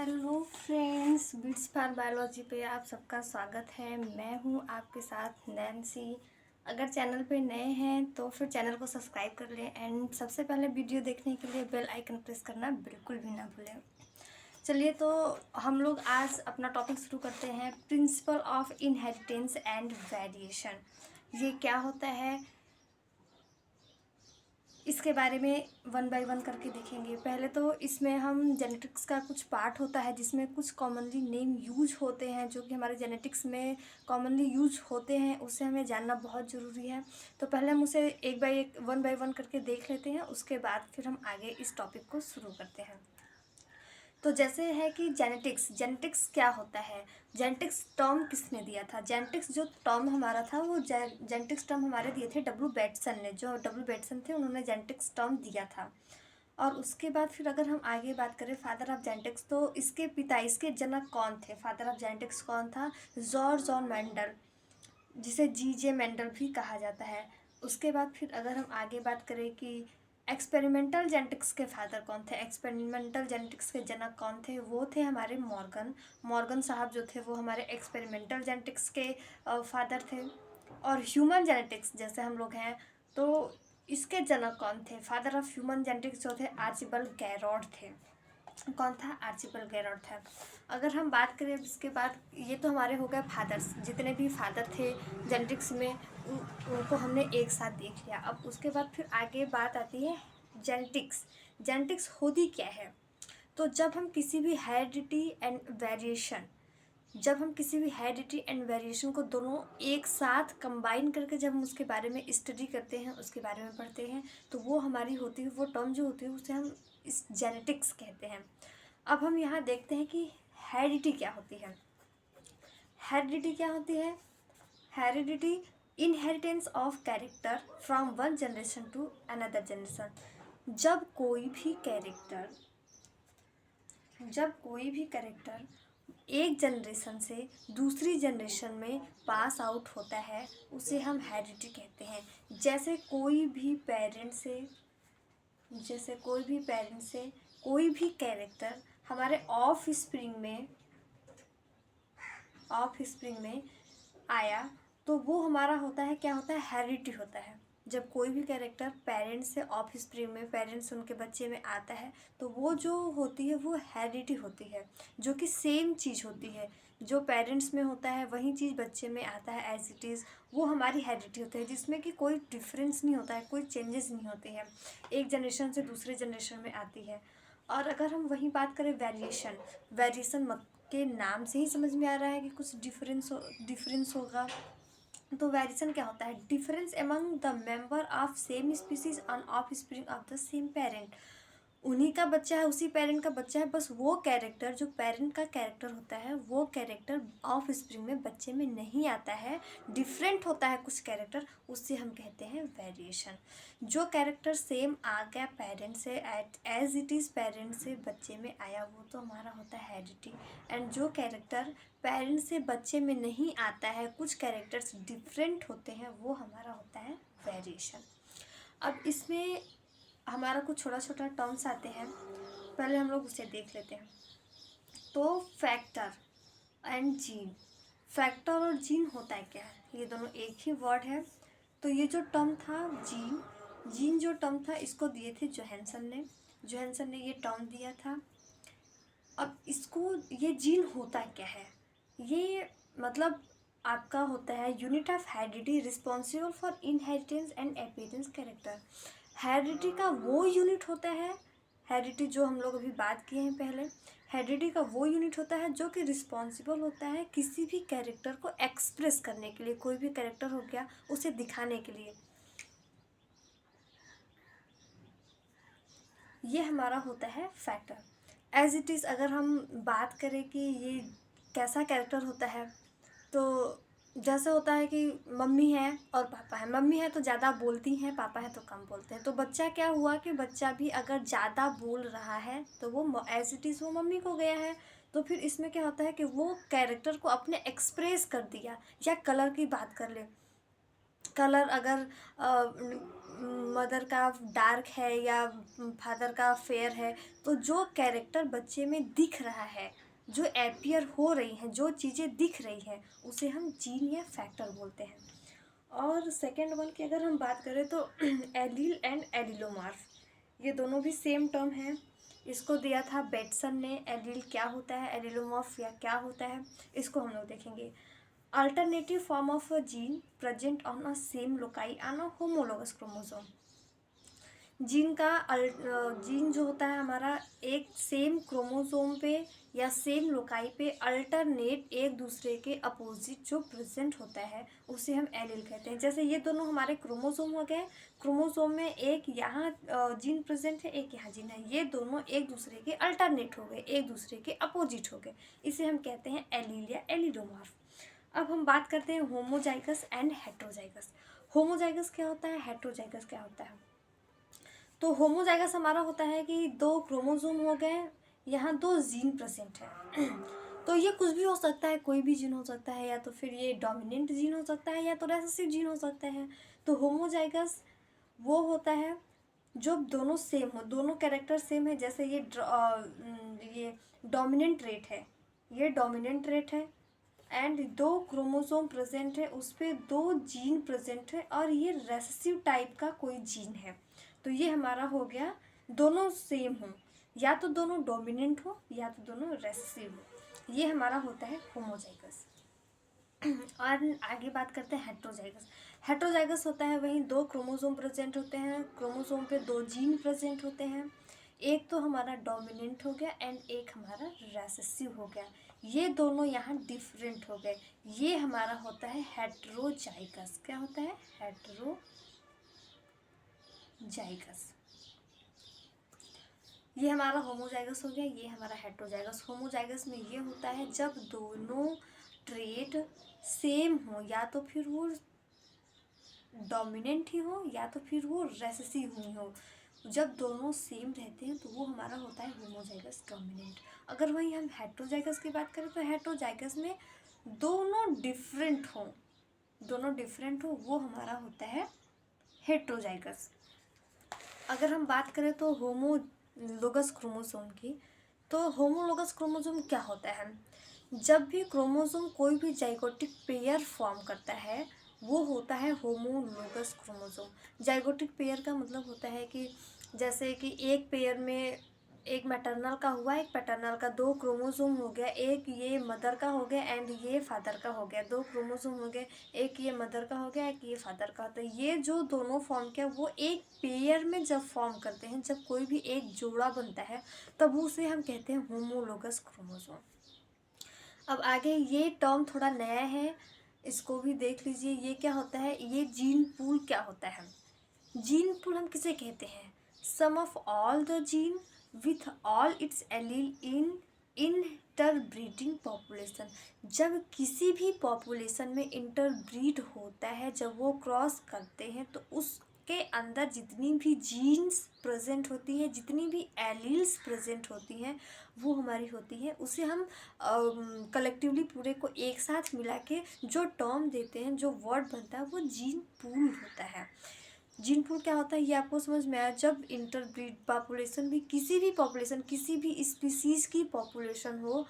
Hello friends, bits for biology पे आप सबका स्वागत है। मैं हूँ आपके साथ नैन्सी। अगर चैनल पे नए हैं तो फिर चैनल को सब्सक्राइब कर लें एंड सबसे पहले वीडियो देखने के लिए बेल आइकन प्रेस करना बिल्कुल भी ना भूलें। चलिए तो हम लोग आज अपना टॉपिक शुरू करते हैं, principle of inheritance and variation. ये क्या होता है, इसके बारे में वन बाय वन करके देखेंगे। पहले तो इसमें हम जेनेटिक्स का कुछ पार्ट होता है जिसमें कुछ कॉमनली नेम यूज होते हैं जो कि हमारे जेनेटिक्स में कॉमनली यूज होते हैं, उसे हमें जानना बहुत ज़रूरी है। तो पहले हम उसे एक बाय एक वन बाय वन करके देख लेते हैं, उसके बाद फिर हम आगे इस टॉपिक को शुरू करते हैं। तो जैसे है कि जेनेटिक्स क्या होता है, जेनेटिक्स टर्म किसने दिया था? जेनेटिक्स जो टर्म हमारा था वो जेनेटिक्स टर्म हमारे दिए थे डब्ल्यू बेटसन ने। जो डब्ल्यू बेटसन थे उन्होंने जेनेटिक्स टर्म दिया था। और उसके बाद फिर अगर हम आगे बात करें फादर ऑफ जेनेटिक्स, तो इसके पिता, इसके जनक कौन थे? फादर ऑफ जेनेटिक्स कौन था? जॉर्ज जॉन मेंडल, जिसे जी.जे. मेंडल भी कहा जाता है। उसके बाद फिर अगर हम आगे बात करें कि एक्सपेरिमेंटल जेनेटिक्स के फादर कौन थे, एक्सपेरिमेंटल जेनेटिक्स के जनक कौन थे, वो थे हमारे मॉर्गन साहब जो थे वो हमारे एक्सपेरिमेंटल जेनेटिक्स के फादर थे। और ह्यूमन जेनेटिक्स जैसे हम लोग हैं तो इसके जनक कौन थे? फादर ऑफ ह्यूमन जेनेटिक्स जो थे आर्चिबल्ड गैरॉड थे। कौन था? आर्चिबल्ड गैरॉड था। अगर हम बात करें इसके बाद, ये तो हमारे हो गए फादर्स, जितने भी फादर थे जेनेटिक्स में उनको हमने एक साथ देख लिया। अब उसके बाद फिर आगे बात आती है जेनेटिक्स। जेनेटिक्स होती क्या है? तो जब हम किसी भी हेरिडिटी एंड वेरिएशन को दोनों एक साथ कंबाइन करके जब हम उसके बारे में स्टडी करते हैं, उसके बारे में पढ़ते हैं, तो वो हमारी होती है, वो टर्म जो होती है उसे हम इस जेनेटिक्स कहते हैं। अब हम यहाँ देखते हैं कि हेरिडिटी क्या होती है। Heredity inheritance of character from one generation to another generation. जब कोई भी कैरेक्टर एक जनरेशन से दूसरी जनरेशन में पास आउट होता है उसे हम हेरिडिटी कहते हैं। जैसे कोई भी पेरेंट से कोई भी कैरेक्टर हमारे ऑफ स्प्रिंग में आया तो वो हमारा होता है, क्या होता है? हेरिडिटी होता है। जब कोई भी कैरेक्टर पेरेंट्स से ऑफ स्प्रिंग में, पेरेंट्स से उनके बच्चे में आता है तो वो जो होती है वो हेरिडिटी होती है, जो कि सेम चीज़ होती है। जो पेरेंट्स में होता है वही चीज़ बच्चे में आता है एज इट इज़, वो हमारी हेरिडिटी होती है, जिसमें कि कोई डिफरेंस नहीं होता है, कोई चेंजेस नहीं होते हैं, एक जनरेशन से दूसरे जनरेशन में आती है। और अगर हम वहीं बात करें वेरिएशन के नाम से ही समझ में आ रहा है कि कुछ डिफरेंस होगा। तो वेरिएशन क्या होता है? Difference among the member of same species on off spring of the same parent. उन्हीं का बच्चा है, उसी पेरेंट का बच्चा है, बस वो कैरेक्टर जो पेरेंट का कैरेक्टर होता है वो कैरेक्टर ऑफ स्प्रिंग में बच्चे में नहीं आता है, डिफरेंट होता है कुछ कैरेक्टर, उससे हम कहते हैं वेरिएशन। जो कैरेक्टर सेम आ गया पेरेंट से, एज इट इज़ पेरेंट से बच्चे में आया, वो तो हमारा होता है हेरिडिटी। एंड जो कैरेक्टर पेरेंट से बच्चे में नहीं आता है, कुछ कैरेक्टर्स डिफरेंट होते हैं, वो हमारा होता है वेरिएशन। अब इसमें हमारा कुछ छोटा छोटा टर्म्स आते हैं, पहले हम लोग उसे देख लेते हैं। तो फैक्टर एंड जीन, फैक्टर और जीन होता है क्या है? ये दोनों एक ही वर्ड है। तो ये जो टर्म था जीन जो टर्म था इसको दिए थे जोहानसन ने ये टर्म दिया था। अब इसको, ये जीन होता क्या है? ये मतलब आपका होता है unit of heredity responsible for inheritance and appearance character. Heredity का वो यूनिट होता है, हेरिडिटी जो हम लोग अभी बात किए हैं पहले, हेरिडिटी का वो यूनिट होता है जो कि रिस्पॉन्सिबल होता है किसी भी कैरेक्टर को एक्सप्रेस करने के लिए, कोई भी कैरेक्टर हो गया उसे दिखाने के लिए। ये हमारा होता है फैक्टर। एज इट इज़ अगर हम बात करें कि ये कैसा कैरेक्टर होता है, तो जैसे होता है कि मम्मी है और पापा है, मम्मी है तो ज़्यादा बोलती हैं, पापा है तो कम बोलते हैं। तो बच्चा क्या हुआ कि बच्चा भी अगर ज़्यादा बोल रहा है तो वो एज इट इज़ वो मम्मी को गया है। तो फिर इसमें क्या होता है कि वो कैरेक्टर को अपने एक्सप्रेस कर दिया। या कलर की बात कर ले, कलर अगर मदर का डार्क है या फादर का फेयर है, तो जो कैरेक्टर बच्चे में दिख रहा है, जो एपियर हो रही हैं, जो चीज़ें दिख रही हैं, उसे हम जीन या फैक्टर बोलते हैं। और सेकेंड वन की अगर हम बात करें तो एलील एंड एलिलोमार्फ, ये दोनों भी सेम टर्म है। इसको दिया था बेटसन ने। एलील क्या होता है, एलिलोमॉर्फ या क्या होता है, इसको हम लोग देखेंगे। Alternative form of a gene present on a same loci on a homologous chromosome. Gene जो होता है हमारा एक सेम क्रोमोसोम पे या सेम लोकाई पे अल्टरनेट एक दूसरे के अपोजिट जो प्रेजेंट होता है, उसे हम एलील कहते हैं। जैसे ये दोनों हमारे क्रोमोसोम हो गए, क्रोमोसोम में एक यहाँ जीन प्रेजेंट है, एक यहाँ जीन है, ये दोनों एक दूसरे के अल्टरनेट हो गए, एक दूसरे के अपोजिट हो गए, इसे हम कहते हैं एलील या एलिलोमॉर्फ। अब हम बात करते हैं होमोजाइगस एंड हेट्रोजाइगस। होमोजाइगस क्या होता है, हेट्रोजाइगस क्या होता है। तो होमोजाइगस हमारा होता है कि दो क्रोमोसोम हो गए, यहाँ दो जीन प्रेजेंट है। तो ये कुछ भी हो सकता है, कोई भी जीन हो सकता है, या तो फिर ये डोमिनेंट जीन हो सकता है, या तो रेसेसिव जीन हो सकता है। तो होमोजाइगस वो होता है जब दोनों सेम हो, दोनों कैरेक्टर सेम है। जैसे ये डोमिनेंट ट्रेट है, ये डोमिनेंट ट्रेट है, एंड दो क्रोमोसोम प्रेजेंट है, उस पर दो जीन प्रेजेंट है, और ये रेसेसिव टाइप का कोई जीन है। तो ये हमारा हो गया दोनों सेम हो, या तो दोनों डोमिनेंट हो या तो दोनों रेसेसिव हो, ये हमारा होता है होमोजाइगस। और आगे बात करते हैं हेट्रोजाइगस। हेट्रोजाइगस होता है वहीं दो क्रोमोसोम प्रेजेंट होते हैं, क्रोमोसोम पे दो जीन प्रेजेंट होते हैं, एक तो हमारा डोमिनेंट हो गया एंड एक हमारा रेसेसिव हो गया, ये दोनों यहाँ डिफरेंट हो गए, ये हमारा होता है हेट्रोजाइगस। क्या होता है, हेट्रोजाइगस। ये हमारा होमोजाइगस हो गया, ये हमारा हेट्रोजाइगस। होमोजाइगस में ये होता है जब दोनों ट्रेट सेम हो, या तो फिर वो डोमिनेंट ही हो या तो फिर वो रेसेसिव ही हो, जब दोनों सेम रहते हैं तो वो हमारा होता है होमोजाइगस डोमिनेंट। अगर वहीं हम हेट्रोजाइगस की बात करें तो हेट्रोजाइगस में दोनों डिफरेंट हो, दोनों डिफरेंट हो, वो हमारा होता है हेट्रोजाइगस। अगर हम बात करें तो होमोलोगस क्रोमोसोम की, तो होमोलोगस क्रोमोसोम क्या होता है, जब भी क्रोमोसोम कोई भी जाइगोटिक पेयर फॉर्म करता है, वो होता है होमोलोगस क्रोमोसोम। जाइगोटिक पेयर का मतलब होता है कि जैसे कि एक पेयर में एक मैटरनल का हुआ, एक पैटर्नल का, दो क्रोमोसोम हो गया, एक ये मदर का हो गया एंड ये फादर का हो गया, दो क्रोमोसोम हो गए, एक ये मदर का हो गया, एक ये फादर का होता है। ये जो दोनों फॉर्म किया वो एक पेयर में जब फॉर्म करते हैं, जब कोई भी एक जोड़ा बनता है, तब उसे हम कहते हैं होमोलोगस क्रोमोसोम। अब आगे ये टर्म थोड़ा नया है, इसको भी देख लीजिए। ये क्या होता है, ये जीन पूल क्या होता है। जीन पूल हम किसे कहते हैं, sum of all the gene with all its allele in interbreeding population. जब किसी भी पॉपुलेशन में इंटरब्रीड होता है, जब वो क्रॉस करते हैं, तो उसके अंदर जितनी भी जीन्स प्रेजेंट होती हैं, जितनी भी एलील्स प्रेजेंट होती हैं, वो हमारी होती है, उसे हम कलेक्टिवली पूरे को एक साथ मिला के जो टर्म देते हैं, जो वर्ड बनता है, वो जीन पूल होता है। जीन पूल क्या होता है ये आपको समझ में आया। जब इंटरब्रीड पॉपुलेशन भी, किसी भी पॉपुलेशन, किसी भी स्पीसीज की पॉपुलेशन हो,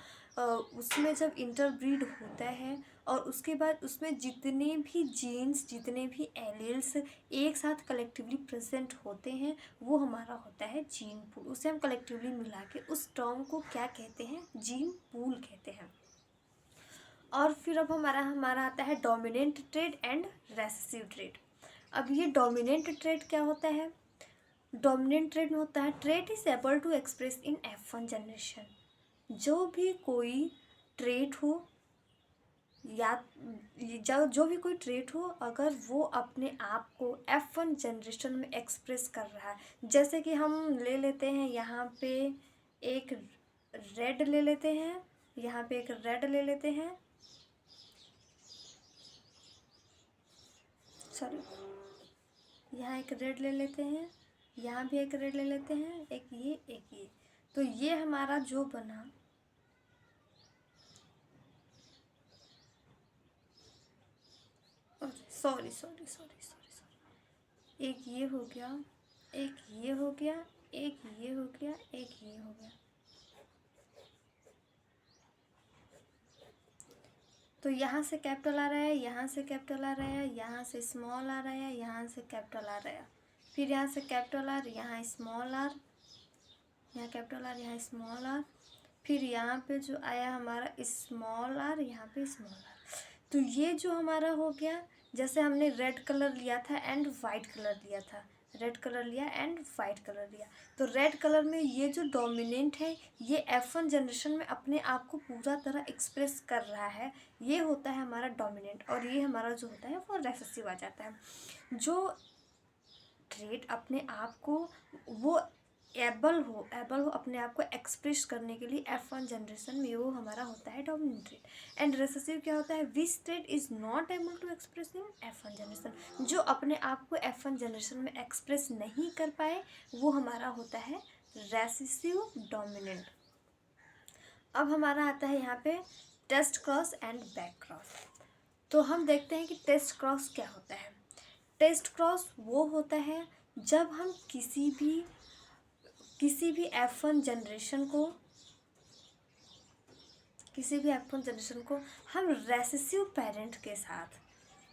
उसमें जब इंटरब्रीड होता है और उसके बाद उसमें जितने भी जीन्स, जितने भी एलील्स एक साथ कलेक्टिवली प्रेजेंट होते हैं, वो हमारा होता है जीन पूल। उसे हम कलेक्टिवली मिला के उस टर्म को क्या कहते हैं, जीन पूल कहते हैं। और फिर अब हमारा हमारा आता है dominant trade and recessive trade. अब ये डोमिनेंट ट्रेड क्या होता है, डोमिनेंट ट्रेड में होता है trait is able to express in F1 generation. जो भी कोई ट्रेड हो, या जो भी कोई ट्रेड हो, अगर वो अपने आप को F1 जनरेशन में एक्सप्रेस कर रहा है, जैसे कि हम ले लेते हैं यहाँ पे एक रेड ले लेते हैं, यहाँ पे एक रेड ले लेते हैं, सॉरी, यहाँ एक रेड ले लेते हैं, यहाँ भी एक रेड ले लेते हैं, एक ये एक ये, तो ये हमारा जो बना, sorry sorry sorry sorry sorry, एक ये हो गया, एक ये हो गया, एक ये हो गया, एक ये हो गया। तो यहाँ से कैपिटल आ रहा है, यहाँ से कैपिटल आ रहा है, यहाँ से स्मॉल आ रहा है, यहाँ से कैपिटल आ रहा है, फिर यहाँ से कैपिटल आर, यहाँ स्मॉल आर, यहाँ कैपिटल आर, यहाँ स्मॉल आर, फिर यहाँ पे जो आया हमारा स्मॉल आर, यहाँ पे स्मॉल आर। तो ये जो हमारा हो गया, जैसे हमने रेड कलर लिया था एंड वाइट कलर लिया था, रेड कलर लिया एंड वाइट कलर लिया, तो रेड कलर में ये जो डोमिनेंट है ये F1 जनरेशन में अपने आप को पूरा तरह एक्सप्रेस कर रहा है, ये होता है हमारा डोमिनेंट। और ये हमारा जो होता है वो रेसेसिव आ जाता है। जो ट्रेट अपने आप को वो एबल हो अपने आप को एक्सप्रेस करने के लिए F1 जनरेशन में, वो हमारा होता है डोमिनेंट ट्रेट। एंड रिसेसिव क्या होता है, which trait is not able to express in F1 generation, जो अपने आप को F1 जनरेशन में एक्सप्रेस नहीं कर पाए, वो हमारा होता है रेसेसिव डोमिनेंट। अब हमारा आता है यहाँ पे test cross and back cross. तो हम देखते हैं कि टेस्ट क्रॉस क्या होता है। टेस्ट क्रॉस वो होता है जब हम किसी भी F1 जनरेशन को हम रेसेसिव पेरेंट के साथ,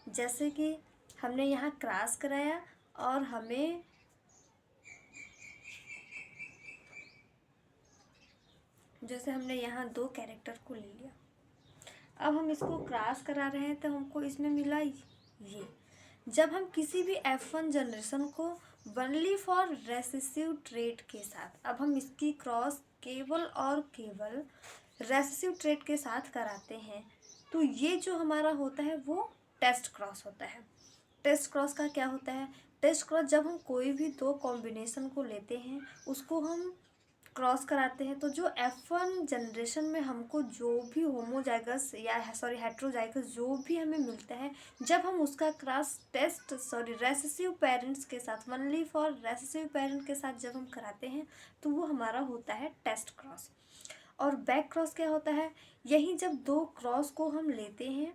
जैसे कि हमने यहाँ क्रॉस कराया और हमें जैसे हमने यहाँ 2 कैरेक्टर को ले लिया, अब हम इसको क्रॉस करा रहे हैं तो हमको इसमें मिला ये। जब हम किसी भी F1 जनरेशन को ओनली फॉर रेसेसिव ट्रेट के साथ, अब हम इसकी क्रॉस केवल और केवल रेसेसिव ट्रेट के साथ कराते हैं, तो ये जो हमारा होता है वो टेस्ट क्रॉस होता है। टेस्ट क्रॉस का क्या होता है, टेस्ट क्रॉस जब हम कोई भी 2 कॉम्बिनेशन को लेते हैं उसको हम क्रॉस कराते हैं, तो जो F1 जनरेशन में हमको जो भी होमोजाइगस या हेट्रोजाइगस जो भी हमें मिलता है, जब हम उसका क्रॉस रेसेसिव पेरेंट्स के साथ, ओनली फॉर रेसेसिव पेरेंट के साथ जब हम कराते हैं तो वो हमारा होता है टेस्ट क्रॉस। और बैक क्रॉस क्या होता है, यही जब 2 क्रॉस को हम लेते हैं,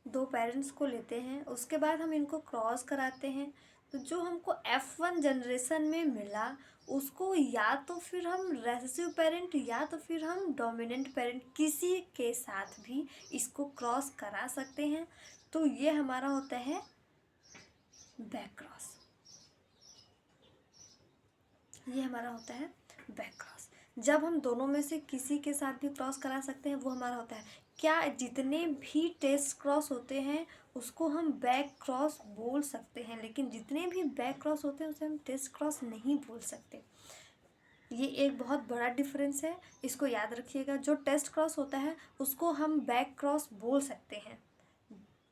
2 पेरेंट्स को लेते हैं, उसके बाद हम इनको क्रॉस कराते हैं, तो जो हमको F1 जनरेशन में मिला उसको या तो फिर हम रेसेसिव पेरेंट या तो फिर हम डोमिनेंट पेरेंट किसी के साथ भी इसको क्रॉस करा सकते हैं, तो ये हमारा होता है बैक क्रॉस। ये हमारा होता है बैक क्रॉस। जब हम दोनों में से किसी के साथ भी क्रॉस करा सकते हैं वो हमारा होता है क्या, जितने भी टेस्ट क्रॉस होते हैं उसको हम बैक क्रॉस बोल सकते हैं, लेकिन जितने भी बैक क्रॉस होते हैं उसे हम टेस्ट क्रॉस नहीं बोल सकते। ये एक बहुत बड़ा डिफरेंस है, इसको याद रखिएगा। जो टेस्ट क्रॉस होता है उसको हम बैक क्रॉस बोल सकते हैं,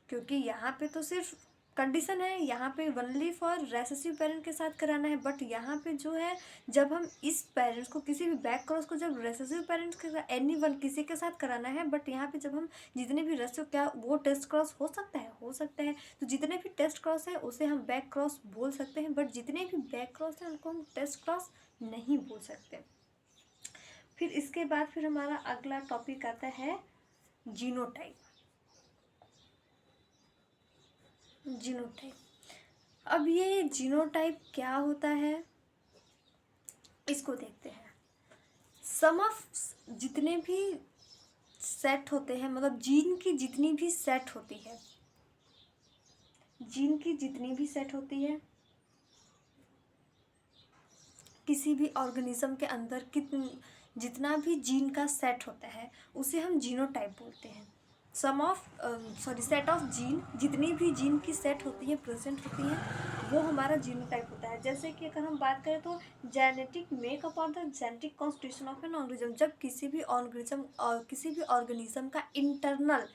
क्योंकि यहाँ पे तो सिर्फ कंडीशन है, यहाँ पे ओनली फॉर रेसेसिव पेरेंट के साथ कराना है, बट यहाँ पे जो है जब हम इस पेरेंट्स को किसी भी बैक क्रॉस को जब रेसेसिव पेरेंट्स के साथ एनीवन किसी के साथ कराना है, बट यहाँ पे जब हम जितने भी रेसेसिव, क्या वो टेस्ट क्रॉस हो सकता है, तो जितने भी टेस्ट क्रॉस है उसे हम बैक क्रॉस बोल सकते हैं, बट जितने भी बैक क्रॉस हैं उनको हम टेस्ट क्रॉस नहीं बोल सकते। फिर इसके बाद फिर हमारा अगला टॉपिक आता है जीनोटाइप। जीनोटाइप, अब ये जीनोटाइप क्या होता है इसको देखते हैं। सम ऑफ जितने भी सेट होते हैं, मतलब जीन की जितनी भी सेट होती है, जीन की जितनी भी सेट होती है किसी भी ऑर्गेनिज्म के अंदर, जितना भी जीन का सेट होता है उसे हम जीनोटाइप बोलते हैं। सेट ऑफ जीन, जितनी भी जीन की सेट होती है, प्रेजेंट होती है, वो हमारा जीनोटाइप होता है। जैसे कि अगर हम बात करें तो जेनेटिक मेकअप और the genetic constitution of an organism, जब किसी भी ऑर्गेनिज्म का इंटरनल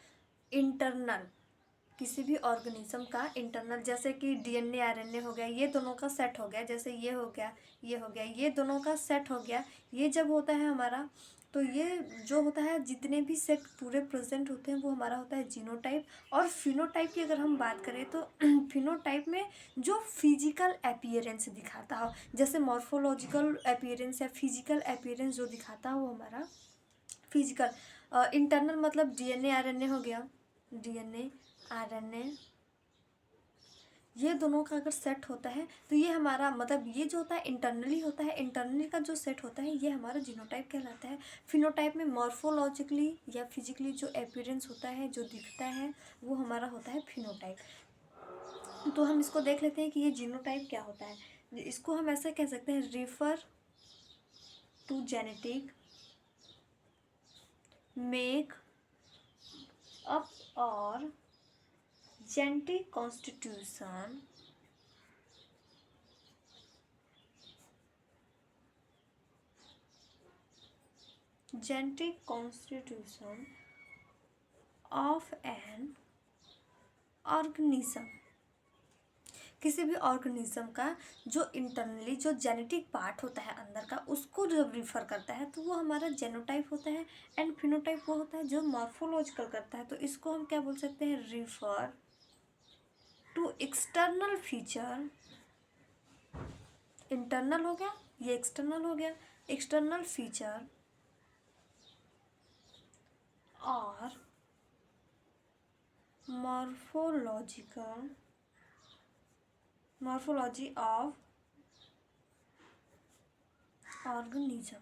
किसी भी ऑर्गेनिज्म का इंटरनल, जैसे कि डीएनए आरएनए हो गया, ये दोनों का सेट हो गया, जैसे ये हो गया, ये दोनों का सेट हो गया, ये जब होता है हमारा, तो ये जो होता है जितने भी सेट पूरे प्रेजेंट होते हैं वो हमारा होता है जीनोटाइप। और फिनोटाइप की अगर हम बात करें तो फिनोटाइप में जो फिजिकल अपीयरेंस दिखाता हो, जैसे मॉर्फोलॉजिकल अपीयरेंस या फिजिकल अपीयरेंस जो दिखाता हो वो हमारा फिजिकल। इंटरनल मतलब डीएनए आरएनए हो गया, डीएनए आरएनए, ये दोनों का अगर सेट होता है तो ये हमारा मतलब ये जो होता है इंटरनली होता है, इंटरनली का जो सेट होता है ये हमारा जीनोटाइप कहलाता है। फिनोटाइप में मॉर्फोलॉजिकली या फिजिकली जो अपीयरेंस होता है, जो दिखता है, वो हमारा होता है फिनोटाइप। तो हम इसको देख लेते हैं कि ये जीनोटाइप क्या होता है। इसको हम ऐसा कह सकते हैं, refer to genetic make up or genetic constitution of an organism. किसी भी ऑर्गेनिज्म का जो इंटरनली जो जेनेटिक पार्ट होता है अंदर का, उसको जब रिफ़र करता है तो वो हमारा जेनोटाइप होता है। एंड फिनोटाइप वो होता है जो मॉर्फोलॉजिकल करता है। तो इसको हम क्या बोल सकते हैं, refer to external feature. Internal हो गया, ये एक्सटर्नल हो गया, एक्सटर्नल फीचर और मॉर्फोलॉजी ऑफ ऑर्गेनिज्म।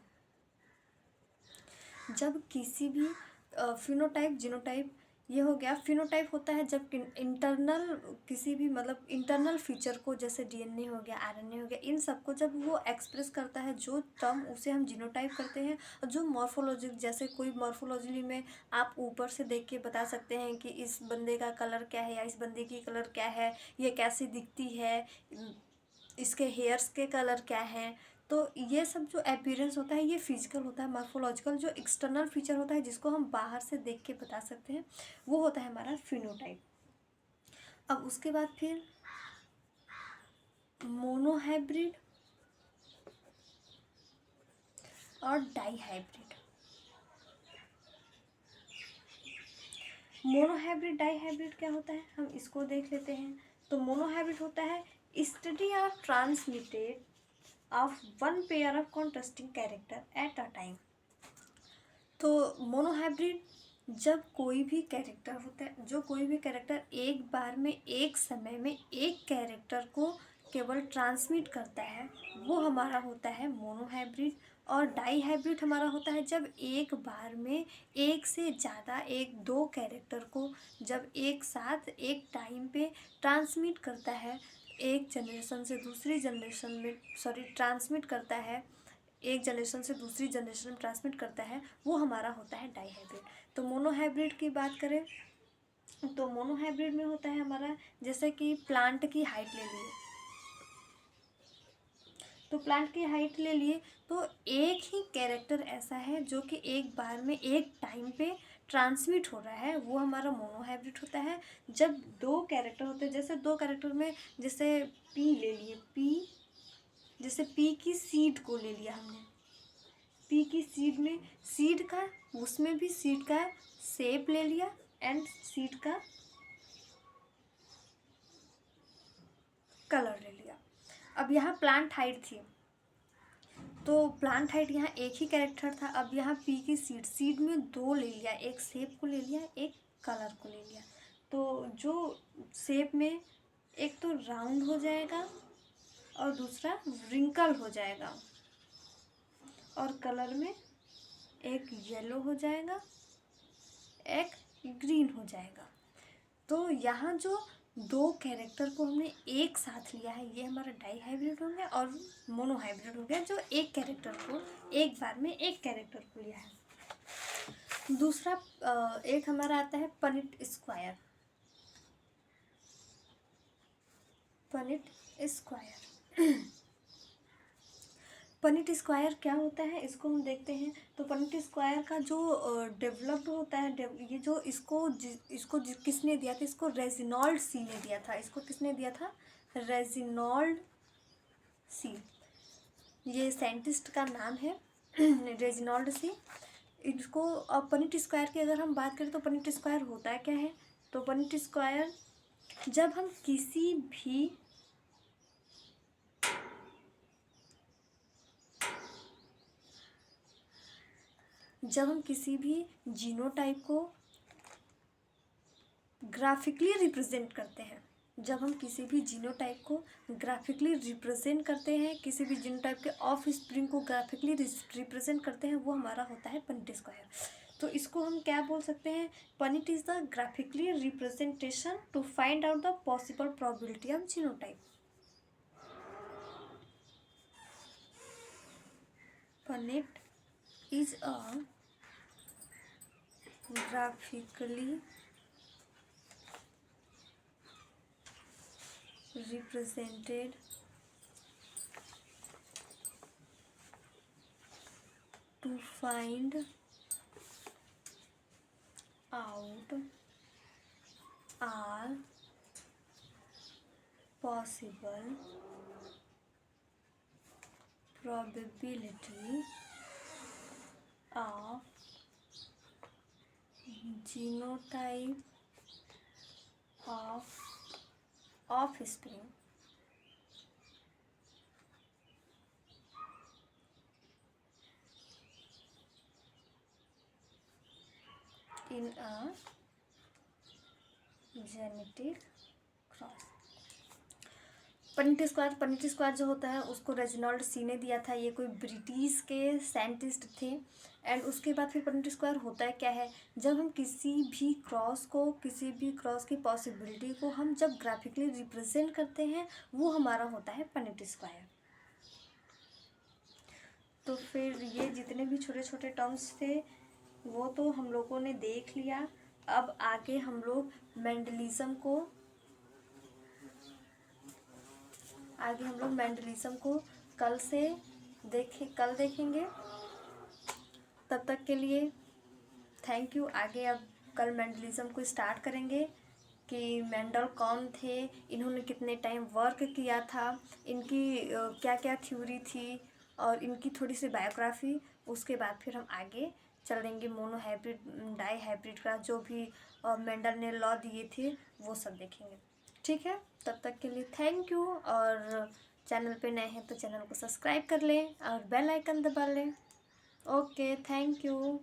जब किसी भी फिनोटाइप, जीनोटाइप, ये हो गया। फिनोटाइप होता है जब इंटरनल किसी भी मतलब इंटरनल फीचर को, जैसे डीएनए हो गया, आरएनए हो गया, इन सबको जब वो एक्सप्रेस करता है जो टर्म, उसे हम जीनोटाइप करते हैं। और जो मॉर्फोलॉजी, जैसे कोई मॉर्फोलॉजी में आप ऊपर से देख के बता सकते हैं कि इस बंदे का कलर क्या है या इस बंदे की कलर क्या है, ये कैसी दिखती है, इसके हेयर्स के कलर क्या हैं। तो ये सब जो अपीयरेंस होता है ये फिजिकल होता है। मॉर्फोलॉजिकल जो एक्सटर्नल फीचर होता है जिसको हम बाहर से देख के बता सकते हैं, वो होता है हमारा फिनोटाइप। अब उसके बाद फिर मोनोहाइब्रिड और डाईहाइब्रिड। मोनोहाइब्रिड, डाईहाइब्रिड क्या होता है, हम इसको देख लेते हैं। तो मोनोहाइब्रिड होता है study of transmitted of one pair of contrasting character at a time. तो मोनोहाइब्रिड जब कोई भी कैरेक्टर होता है, जो कोई भी कैरेक्टर एक बार में, एक समय में एक कैरेक्टर को केवल ट्रांसमिट करता है, वो हमारा होता है मोनोहाइब्रिड। और डाईहाइब्रिड हमारा होता है जब एक बार में एक से ज़्यादा, एक दो कैरेक्टर को जब एक साथ एक टाइम पे ट्रांसमिट करता है, एक जनरेशन से दूसरी जनरेशन में ट्रांसमिट करता है, एक जनरेशन से दूसरी जनरेशन में ट्रांसमिट करता है, वो हमारा होता है डाईहाइब्रिड। तो मोनोहाइब्रिड की बात करें तो मोनोहाइब्रिड में होता है हमारा, जैसे कि प्लांट की हाइट ले लिए, तो प्लांट की हाइट ले लिए तो एक ही कैरेक्टर ऐसा है जो कि एक बार में एक टाइम पे ट्रांसमिट हो रहा है, वो हमारा मोनोहाइब्रिड होता है। जब दो कैरेक्टर होते हैं, जैसे दो कैरेक्टर में, जैसे पी ले लिए, पी, जैसे पी की सीड को ले लिया हमने, पी की सीड में सीड का, उसमें भी सीड का शेप ले लिया एंड सीड का कलर ले लिया। अब यहाँ प्लांट हाइट थी, तो प्लांट हाइट यहाँ एक ही कैरेक्टर था। अब यहाँ पी की सीड में दो ले लिया, एक शेप को ले लिया, एक कलर को ले लिया। तो जो शेप में एक तो राउंड हो जाएगा और दूसरा रिंकल हो जाएगा, और कलर में एक येलो हो जाएगा, एक ग्रीन हो जाएगा। तो यहाँ जो दो कैरेक्टर को हमने एक साथ लिया है, ये हमारा डाईहाइब्रिड हो गया। और मोनोहाइब्रिड हो गया जो एक कैरेक्टर को एक बार में एक कैरेक्टर को लिया है। दूसरा एक हमारा आता है पनिट स्क्वायर। पनिट स्क्वायर पनिट स्क्वायर क्या होता है, इसको हम देखते हैं। तो पनिट स्क्वायर का जो डेवलप्ड होता है, ये जो इसको किसने दिया था, इसको रेजिनॉल्ड सी ने दिया था। इसको किसने दिया था, रेजिनॉल्ड सी, ये साइंटिस्ट का नाम है रेजिनॉल्ड सी। इसको अब पनिट स्क्वायर की अगर हम बात करें तो पनिट स्क्वायर होता है क्या है, तो पनिट स्क्वायर जब हम किसी भी जीनोटाइप को ग्राफिकली रिप्रेजेंट करते हैं, जब हम किसी भी जीनोटाइप को ग्राफिकली रिप्रेजेंट करते हैं, किसी भी जीनोटाइप के ऑफ स्प्रिंग को ग्राफिकली रिप्रेजेंट करते हैं, वो हमारा होता है पनिट स्क्वायर। तो इसको हम क्या बोल सकते हैं? Punnett is the graphically representation to find out the possible probability of genotype. Punnett is a graphically represented to find out all possible probability of genotype of offspring in a genetic cross। Punnett square जो होता है उसको Reginald सी ने दिया था, ये कोई British के साइंटिस्ट थे। एंड उसके बाद फिर पनिट स्क्वायर होता है क्या है? जब हम किसी भी क्रॉस की पॉसिबिलिटी को हम जब ग्राफिकली रिप्रेजेंट करते हैं, वो हमारा होता है पनिट स्क्वायर। तो फिर ये जितने भी छोटे छोटे टर्म्स थे वो तो हम लोगों ने देख लिया। अब आगे हम लोग मेंडलिज्म को कल देखेंगे। तब तक के लिए थैंक यू। आगे अब कल मेंडलिज्म को स्टार्ट करेंगे कि मेंडल कौन थे, इन्होंने कितने टाइम वर्क किया था, इनकी क्या क्या थ्योरी थी और इनकी थोड़ी सी बायोग्राफी। उसके बाद फिर हम आगे चलेंगे मोनोहाइब्रिड डाईहाइब्रिड का जो भी मेंडल ने लॉ दिए थे वो सब देखेंगे। ठीक है, तब तक के लिए थैंक यू। और चैनल पे नए हैं तो चैनल को सब्सक्राइब कर लें और बेल आइकन दबा लें। Okay, thank you.